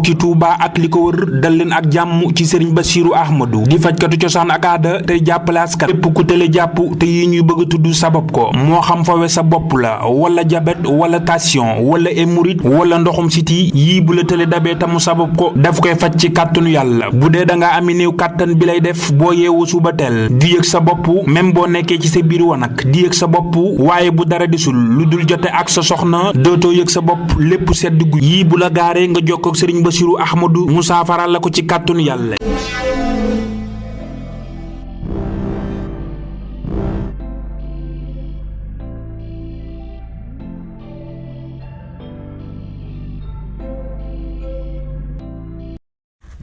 mbokki Touba ak li ko wër dal leen ak jàmm ci Serigne Bassirou Ahmadou di fajkatu cosaan ak aada tey jàppale askan képp ku tële jàpp te yi ñuy bëgg a tudd sabab ko moo xam fawe sa bopp la wala jabet wala tension wala hémorroïde wala ndoxum siti yii bu la tële dabee tamu sabab ko daf koy faj ci kàttanu yàlla bu dee da nga ami néew kàttan bi lay def boo yeewu suba teel di yëg sa bopp même boo nekkee ci sa biir wanag di yëg sa bopp waaye bu dara desul lu dul jote ak sa soxna dootoo yëg sa bopp lépp sedd gu yii bu la gaaree nga jokkoo ak Serigne Bassirou Ahmadou mu saafara la ko ci kàttanu yàlla.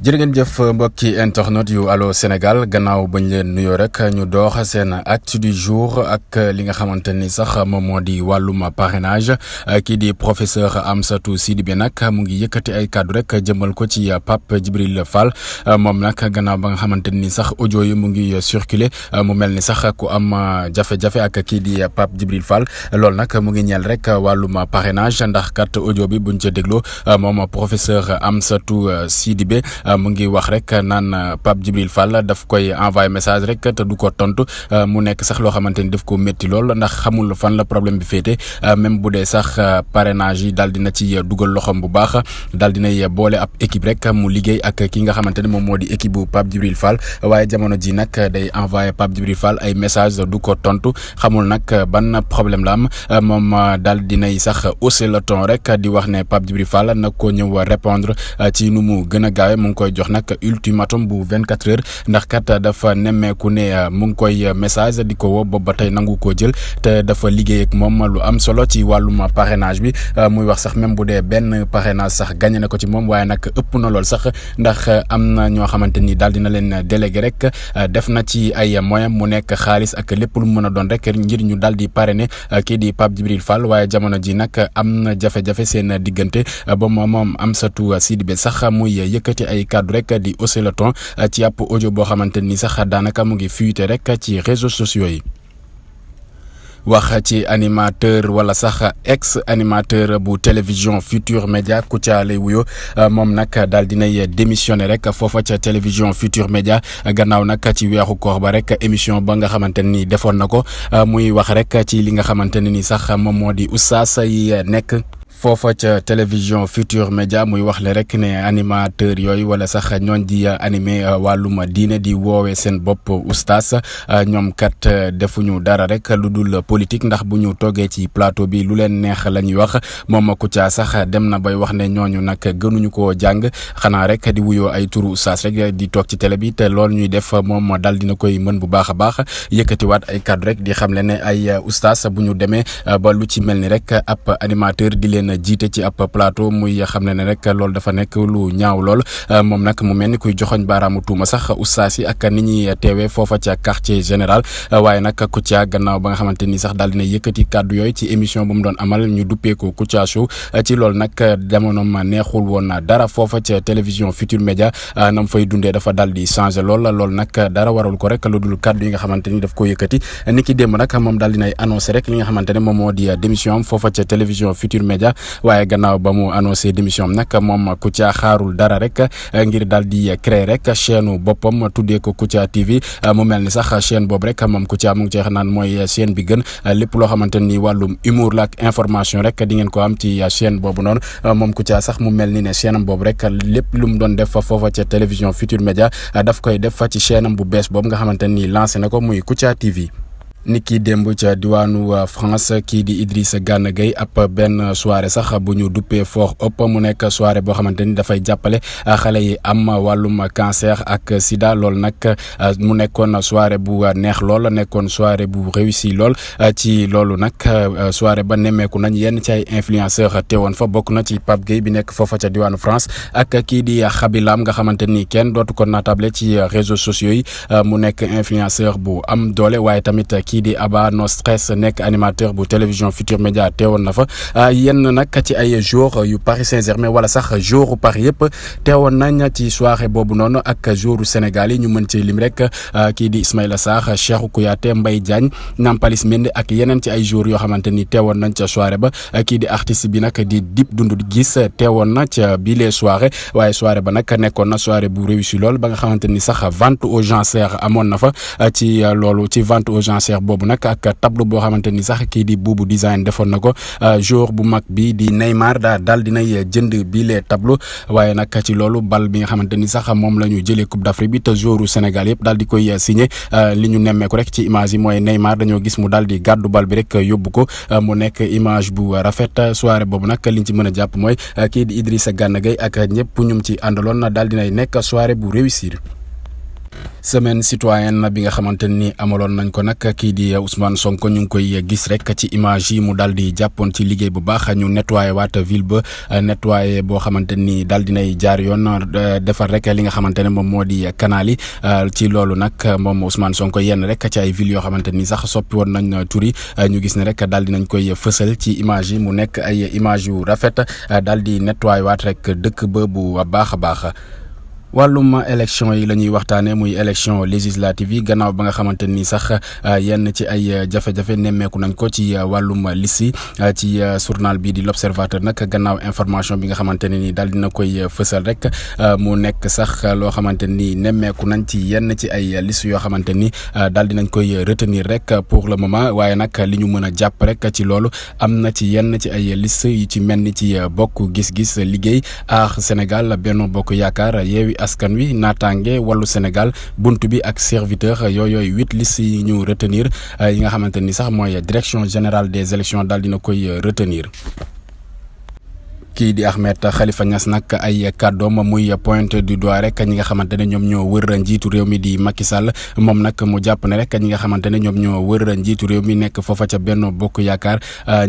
jërë ngeen jëf mbokki internet yu Allô Sénégal gannaaw bañ leen nuyoo rek ñu doox seen acte du jour ak li nga xamante ni sax moom moo di wàllum parrainage kii di professeur Amsatou Sidibé nag mu ngi yëkkati ay kàddu rek jëmal ko ci Pape Djibril Fall moom nag gannaaw ba nga xamante ni sax audio yi mu ngi circuler mu mel ni sax ku am jafe-jafe ak kii di Pape Djibril Fall loolu nag mu ngi ñeel rek wàllum parrainage ndax kat audio bi buñ ca dégloo moom professeur Amsatou Sidibé mu ngi wax rek naan Pape Djibril Fall daf koy envoyé message rek te du ko tontu mu nekk sax loo xamante ni daf ko métti lool ndax xamul fan la problème bi féete même bu dee sax parrainage yi daal dina ci dugal loxoom bu baax daal dinay boole ab équipe rek mu liggéey ak ki nga xamante ne moom moo di équipe bu Pape Djibril Fall waaye jamono ji nag day envoyé Pape Djibril Fall ay message du ko tontu xamul nag ban problème la am moom daal dinay sax hausser le ton rek di wax ne Pape Djibril Fall nag ko ñëw répondre ci nu mu gën a gaawe mu ngi koy jox nag ultimatum bu 24 heures ndax kat dafa nemmeeku ne mu ngi koy message di ko woo boobu ba tey nangu koo jël te dafa liggéey ak moom lu am solo ci wàllum parrainage bi muy wax sax même bu dee benn parrainage sax gagné na ko ci moom waaye nag ëpp na lool sax ndax am na ñoo xamante ni daal dina leen délégué rek def na ci ay moyens mu nekk xaalis ak lépp lu mu mën a doon rek ngir ñu daal di parrainer kii di Pape Djibril Fall waaye jamono ji nag am na jafe-jafe seen diggante ba moom Amsatou Sidibé sax muy yëkkati ay kàddu rek di hausser le ton ci ab audio boo xamante ni sax daanaka mu ngi fuité rek ci réseaux sociaux yi. wax ci animateur wala sax ex animateur bu télévision Futur Média Kouthia lay wuyo moom nag daal dinay démissionné rek foofa ca télévision Futur Média gannaaw nag ci weexu koor ba rek émission ba nga xamante ni defoon na ko muy wax rek ci li nga xamante ne ni sax moom moo di oustaz yi nekk foofa ca télévision Futur Média muy wax le rek ne animateur yooyu wala sax ñooñ di animé wàllum diine di woowee seen bopp oustaz ñoom kat defuñu dara rek lu dul politique ndax bu ñu toogee ci plateau bi lu leen neex la ñuy wax moom Kouthia sax dem na bay wax ne ñooñu nag gënuñu koo jàng xanaa rek di wuyoo ay turu oustaz rek di toog ci télé bi te loolu ñuy def moom daal dina koy mën bu baax a baax yëkkatiwaat ay kaddu rek di xamle ne ay oustaz bu ñu demee ba lu ci mel ni rek ab animateur di leen jiite ci ab plateau muy xam ne rek loolu dafa nekk lu ñaaw lool moom nag mu mel ni kuy joxoñ baaraamu tuuma sax oustaz yi ak ni ñuy teewee foofa ca quartier général waaye nag Kouthia gannaaw ba nga xamante ni sax daal dina yëkkati kàddu yooyu ci émission bu mu doon amal ñu duppee ko Kouthia Show ci loolu nag jamonoom neexul woon dara foofa ca télévision Futur Média nam fay dundee dafa daal di changé lool nag dara warul ko rek lu dul kàddu yi nga xamante ni daf ko yëkkati ni ki démb nag moom daal dinay annoncé rek li nga xamante ne moom moo di démission am foofa ca télévision Futur Média waaye gannaaw ba mu annoncé démission nag moom Kouthia xaarul dara rek ngir daal di créer rek chaîne boppam tuddee ko Kouthia TV mu mel ni sax chaîne boobu rek moom Kouthia mu ngi cee naan mooy chaîne bi gën lépp loo xamante ni wàllum humour la ak information rek di ngeen ko am ci chaîne boobu noonu moom Kouthia sax mu mel ni ne chaîne am boobu rek lépp lu mu doon def foofa ca télévision Futur Média daf koy def fa ci chaîne am bu bees boobu nga xamante ni lancé na ko muy Kouthia TV. niki démb ca diwaanu France kii di Idrissa Gana Gueye ab benn soirée sax bu ñu duppee Fort Hope mu nekk soirée boo xamante ni dafay jàppale xale yi am wàllum cancer ak sida lool nag mu nekkoon soirée bu neex lool nekkoon soirée bu réussi lool ci loolu nag soirée ba nemmeeku nañ yenn ci ay influenceur teewoon fa bokk na ci Pape Gueye bi nekk foofa ca diwaanu France ak kii di Khaby Lame nga xamante ni kenn dootu ko naatable ci réseaux sociaux yi mu nekk influenceur bu am doole waaye tamit kii di Aba No Stress nekk animateur bu télévision Futur Média teewoon na fa yenn nag ci ay joueurs yu Paris Saint-Germain wala sax joueurs Paris yëpp teewoon nañ ci soirée boobu noonu ak joueurs Sénégal yi ñu mën ci lim rek kii di Ismaïla Sarr, Cheikhou Kouyaté, Mbaye Diagne, Nampalys Mendy ak yeneen ci ay joueurs yoo xamante ni teewoon nañ ca soirée ba kii di artiste bi nag di Dip Doundou Guiss teewoon na ca bile soirée waaye soirée ba nag nekkoon na soirée bu réussi lool ba nga xamante ni sax vente aux enchères amoon na fa ci loolu ci vente aux enchères boobu nag ak tableau boo xamante ni sax kii di Boubou Design defoon na ko joueur bu mag bi di Neymar daal dinay jënd bile tableau waaye nag ci loolu bal bi nga xamante ni sax moom la ñu jëlee Coupe d'Afrique bi te joueur Sénégal yëpp daal di koy signé li ñu nemmeeku rek ci image yi mooy Neymar dañoo gis mu daal di gàddu bal bi rek yóbbu ko mu nekk image bu rafet soirée boobu nag liñ ci mën a jàpp mooy kii di Idrissa Gana Gueye ak ñëpp ñum ci àndaloon daal dinay nekk soirée bu réussir. semaine citoyenne bi nga xamante ni amaloon nañ ko nag kii di Ousmane Sonko ñu ngi koy gis rek ci image yi mu daal di jàppoon ci liggéey bu baax ñu nettoyé waat ville ba nettoyé boo xamante ni daal dinay jaar yoon defar rek li nga xamante ne moom moo di canal yi ci loolu nag moom Ousmane Sonko yenn rek ci ay villes yoo xamante ni sax soppi woon nañ tur yi ñu gis ne rek daal dinañ koy fësal ci image yi mu nekk ay image yu rafet daal di nettoyé waat rek dëkk ba bu baax a baax. wàllum élection yi la ñuy waxtaanee muy élection législative yi gannaaw ba nga xamante ni sax yenn ci ay jafe-jafe nemmeeku nañ ko ci wàllum liste yi ci journal bi di l'Observateur nag gannaaw information bi nga xamante ne ni daal dina koy fësal rek mu nekk sax loo xamante ni nemmeeku nañ ci yenn ci ay liste yoo xamante ni daal dinañ koy retenir rek pour le moment waaye nag li ñu mën a jàpp rek ci loolu am na ci yenn ci ay liste yu ci mel ni ci bokk gis-gis liggéey Aar Sénégal Benno Bokk Yaakaar Yewwi Askan Wi Naataange Wallu Sénégal Buntu Bi ak Serviteur yooyu 8 listes yi ñu retenir yi nga xamante ni sax mooy direction générale des élections daal dina koy retenir. kii di Ahmed Khalifa Niass nag ay kàddoom muy pointe du doigt rek ñi nga xamante ne ñoom ñoo wër njiitu réew mi di Macky Sall moom nag mu jàpp ne rek ñi nga xamante ne ñoom ñoo wër njiitu réew mi nekk foofa ca Benno Bokk Yaakaar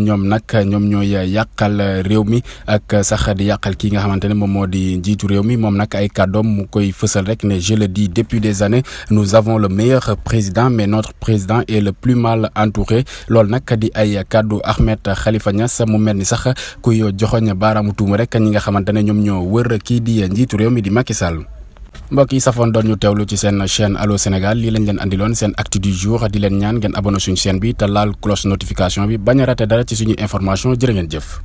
ñoom nag ñoom ñooy yàqal réew mi ak sax di yàqal kii nga xamante ne moom moo di njiitu réew mi moom nag ay kàddoom mu koy fësal rek ne je le dis depuis des années nous avons le meilleur président mais notre président est le plus mal entouré loolu nag di ay kàddu Ahmed Khalifa Niass mu mel ni sax kuy joxoñ baaraamu tuuma rek ñi nga xamante ne ñoom ñoo wër kii di njiitu réew mi di Macky Sall. mbokk yi safoon doon ñu teewlu ci seen chaîne Allô Sénégal lii lañ leen andiloon seen actu du jour di leen ñaan ngeen abonné suñu chaîne bi te laal cloche notification bi bañ a raté dara ci suñu information jërë ngeen jëf.